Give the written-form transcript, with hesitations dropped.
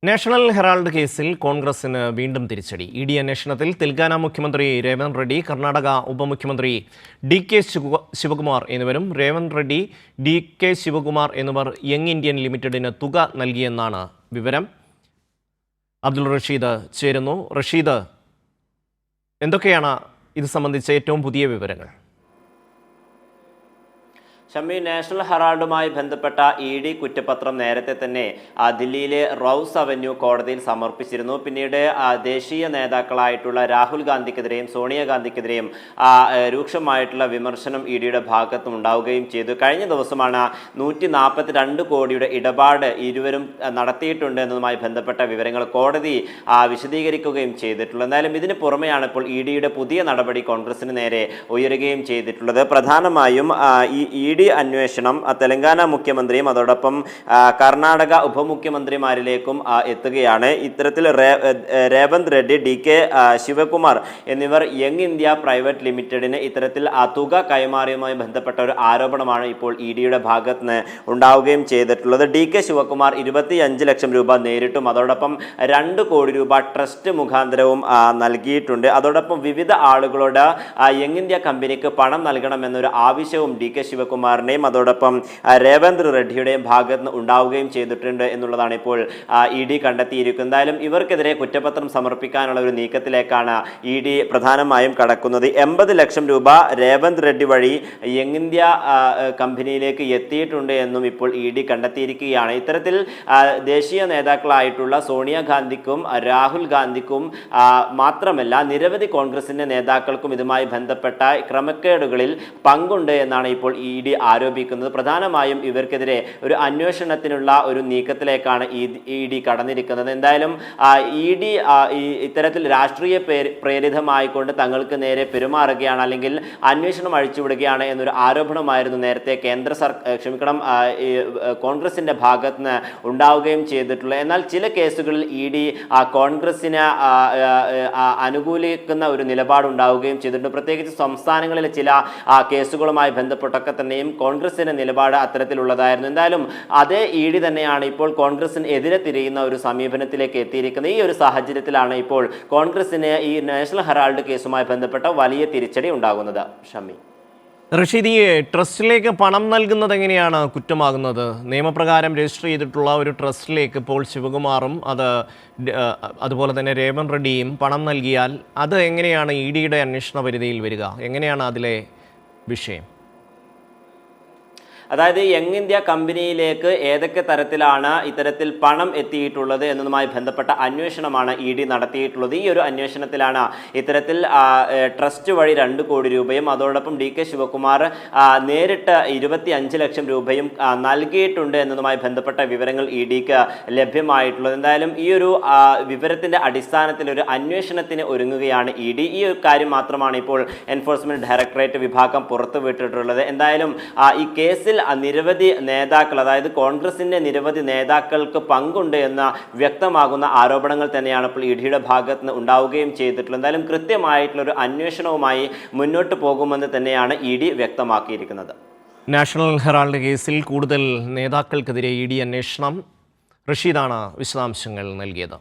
National Herald കേസിൽ കോൺഗ്രസിന് വീണ്ടും തിരിച്ചടി. ഇഡി അന്വേഷണത്തിൽ തെലങ്കാന മുഖ്യമന്ത്രി രേവന്ത് റെഡ്ഡി, കർണാടക ഉപമുഖ്യമന്ത്രി ഡി.കെ. ശിവകുമാർ എന്നിവരും രേവന്ത് റെഡ്ഡി, ഡി.കെ. ശിവകുമാർ എന്നിവർ യങ് ഇന്ത്യൻ ലിമിറ്റഡിന് തുക നൽകിയെന്നാണ് വിവരം. അബ്ദുൾ റഷീദ് ചേരുന്നു. റഷീദ്, എന്തൊക്കെയാണ് ഇത് സംബന്ധിച്ച ഏറ്റവും പുതിയ വിവരങ്ങൾ? ഷമ്മി, നാഷണൽ ഹെറാൾഡുമായി ബന്ധപ്പെട്ട ഇ.ഡി. കുറ്റപത്രം നേരത്തെ തന്നെ ദില്ലിയിലെ റൌസ് അവന്യൂ കോടതിയിൽ സമർപ്പിച്ചിരുന്നു. പിന്നീട് ദേശീയ നേതാക്കളായിട്ടുള്ള രാഹുൽ ഗാന്ധിക്കെതിരെയും സോണിയാഗാന്ധിക്കെതിരെയും രൂക്ഷമായിട്ടുള്ള വിമർശനം ഇ.ഡിയുടെ ഭാഗത്തും ഉണ്ടാവുകയും ചെയ്തു. കഴിഞ്ഞ ദിവസമാണ് 142 കോടിയുടെ ഇടപാട് ഇരുവരും നടത്തിയിട്ടുണ്ട് എന്നതുമായി ബന്ധപ്പെട്ട വിവരങ്ങൾ കോടതി വിശദീകരിക്കുകയും ചെയ്തിട്ടുള്ളത്. എന്നാലും ഇതിന് പുറമെയാണ് ഇപ്പോൾ ഇ.ഡിയുടെ പുതിയ നടപടി കോൺഗ്രസിന് നേരെ ഉയരുകയും ചെയ്തിട്ടുള്ളത്. പ്രധാനമായും ഈ അന്വേഷണം തെലങ്കാന മുഖ്യമന്ത്രിയും അതോടൊപ്പം കർണാടക ഉപമുഖ്യമന്ത്രിമാരിലേക്കും എത്തുകയാണ്. ഇത്തരത്തിൽ രേവന്ത് റെഡ്ഡി, ഡി.കെ. ശിവകുമാർ എന്നിവർ യങ് ഇന്ത്യ പ്രൈവറ്റ് ലിമിറ്റഡിന് ഇത്തരത്തിൽ തുക കൈമാറിയുമായി ബന്ധപ്പെട്ട ഒരു ആരോപണമാണ് ഇപ്പോൾ ഇ.ഡിയുടെ ഭാഗത്ത് നിന്ന് ഉണ്ടാവുകയും ചെയ്തിട്ടുള്ളത്. ഡി.കെ. ശിവകുമാർ 25 ലക്ഷം രൂപ നേരിട്ടും അതോടൊപ്പം 2 കോടി രൂപ ട്രസ്റ്റ് മുഖാന്തരവും നൽകിയിട്ടുണ്ട്. അതോടൊപ്പം വിവിധ ആളുകളോട് യങ് ഇന്ത്യ കമ്പനിക്ക് പണം നൽകണമെന്നൊരു ആവശ്യവും ഡി.കെ. ശിവകുമാർ അതോടൊപ്പം രേവന്ത് റെഡ്ഡിയുടെയും ഭാഗത്ത് നിന്ന് ഉണ്ടാവുകയും ചെയ്തിട്ടുണ്ട് എന്നുള്ളതാണ് ഇപ്പോൾ ഇ.ഡി കണ്ടെത്തിയിരിക്കുന്നത്. എന്തായാലും ഇവർക്കെതിരെ കുറ്റപത്രം സമർപ്പിക്കാനുള്ള ഒരു നീക്കത്തിലേക്കാണ് ഇ.ഡി പ്രധാനമായും കടക്കുന്നത്. 80 ലക്ഷം രൂപ രേവന്ത് റെഡ്ഡി വഴി യങ് ഇന്ത്യ കമ്പനിയിലേക്ക് എത്തിയിട്ടുണ്ട് എന്നും ഇപ്പോൾ ഇ.ഡി കണ്ടെത്തിയിരിക്കുകയാണ്. ഇത്തരത്തിൽ ദേശീയ നേതാക്കളായിട്ടുള്ള സോണിയാഗാന്ധിക്കും രാഹുൽ ഗാന്ധിക്കും മാത്രമല്ല നിരവധി കോൺഗ്രസിന്റെ നേതാക്കൾക്കും ഇതുമായി ബന്ധപ്പെട്ട ക്രമക്കേടുകളിൽ പങ്കുണ്ട് എന്നാണ് ഇപ്പോൾ ഇ.ഡി ആരോപിക്കുന്നത്. പ്രധാനമായും ഇവർക്കെതിരെ ഒരു അന്വേഷണത്തിനുള്ള ഒരു നീക്കത്തിലേക്കാണ് ഇ.ഡി കടന്നിരിക്കുന്നത്. എന്തായാലും ഇ.ഡി ഇത്തരത്തിൽ രാഷ്ട്രീയ പ്രേരിതമായിക്കൊണ്ട് തങ്ങൾക്ക് നേരെ പെരുമാറുകയാണ്, അല്ലെങ്കിൽ അന്വേഷണം അഴിച്ചുവിടുകയാണ് എന്നൊരു ആരോപണമായിരുന്നു നേരത്തെ കോൺഗ്രസിന്റെ ഭാഗത്ത് നിന്ന് ഉണ്ടാവുകയും ചെയ്തിട്ടുള്ളത്. എന്നാൽ ചില കേസുകളിൽ ഇ.ഡി കോൺഗ്രസിനെ അനുകൂലിക്കുന്ന ഒരു നിലപാടുണ്ടാവുകയും ചെയ്തിട്ടുണ്ട്. പ്രത്യേകിച്ച് സംസ്ഥാനങ്ങളിലെ ചില കേസുകളുമായി ബന്ധപ്പെട്ടൊക്കെ തന്നെയും കോൺഗ്രസിന്റെ നിലപാട് അത്തരത്തിലുള്ളതായിരുന്നു. എന്തായാലും അതേ ഇ.ഡി തന്നെയാണ് ഇപ്പോൾ കോൺഗ്രസിന് എതിരെ തിരിയുന്ന ഒരു സമീപനത്തിലേക്ക് എത്തിയിരിക്കുന്നത്. ഈ ഒരു സാഹചര്യത്തിലാണ് ഇപ്പോൾ കോൺഗ്രസിന് ഈ നാഷണൽ ഹെറാൾഡ് കേസുമായി ബന്ധപ്പെട്ട വലിയ തിരിച്ചടി ഉണ്ടാകുന്നത്. ഷമ്മി, റഷീദ്, ഈ ട്രസ്റ്റിലേക്ക് പണം നൽകുന്നത് എങ്ങനെയാണ് കുറ്റമാകുന്നത്? നിയമപ്രകാരം രജിസ്റ്റർ ചെയ്തിട്ടുള്ള ഒരു ട്രസ്റ്റിലേക്ക് ഇപ്പോൾ ശിവകുമാറും അതുപോലെ തന്നെ രേവന്ത് റെഡ്ഡിയും പണം നൽകിയാൽ അത് എങ്ങനെയാണ് ഇ.ഡിയുടെ അന്വേഷണ പരിധിയിൽ വരിക? എങ്ങനെയാണ് അതിലെ വിഷയം? അതായത് യങ് ഇന്ത്യ കമ്പനിയിലേക്ക് ഏതൊക്കെ തരത്തിലാണ് ഇത്തരത്തിൽ പണം എത്തിയിട്ടുള്ളത് എന്നതുമായി ബന്ധപ്പെട്ട അന്വേഷണമാണ് ഇ.ഡി നടത്തിയിട്ടുള്ളത്. ഈ ഒരു അന്വേഷണത്തിലാണ് ഇത്തരത്തിൽ ട്രസ്റ്റ് വഴി 2 കോടി രൂപയും അതോടൊപ്പം ഡി.കെ. ശിവകുമാർ നേരിട്ട് 25 ലക്ഷം രൂപയും നൽകിയിട്ടുണ്ട് എന്നതുമായി ബന്ധപ്പെട്ട വിവരങ്ങൾ ഇ.ഡിക്ക് ലഭ്യമായിട്ടുള്ളത്. എന്തായാലും ഈ ഒരു വിവരത്തിന്റെ അടിസ്ഥാനത്തിൽ ഒരു അന്വേഷണത്തിന് ഒരുങ്ങുകയാണ് ഇ.ഡി. ഈ ഒരു കാര്യം മാത്രമാണ് ഇപ്പോൾ എൻഫോഴ്സ്മെന്റ് ഡയറക്ടറേറ്റ് വിഭാഗം പുറത്തുവിട്ടിട്ടുള്ളത്. എന്തായാലും ഈ കേസിൽ നിരവധി നേതാക്കൾ, അതായത് കോൺഗ്രസിന്റെ നിരവധി നേതാക്കൾക്ക് പങ്കുണ്ട് എന്ന വ്യക്തമാകുന്ന ആരോപണങ്ങൾ തന്നെയാണ് ഇപ്പോൾ ഇ.ഡിയുടെ ഭാഗത്ത് നിന്ന് ഉണ്ടാവുകയും ചെയ്തിട്ടുള്ളത്. എന്തായാലും കൃത്യമായിട്ടുള്ള ഒരു അന്വേഷണവുമായി മുന്നോട്ട് പോകുമെന്ന് തന്നെയാണ് ഇ.ഡി വ്യക്തമാക്കിയിരിക്കുന്നത്. നാഷണൽ ഹെറാൾഡ് കേസിൽ കൂടുതൽ നേതാക്കൾക്കെതിരെ ഇ.ഡി അന്വേഷണം. റഷീദാണ് വിശദാംശങ്ങൾ നൽകിയത്.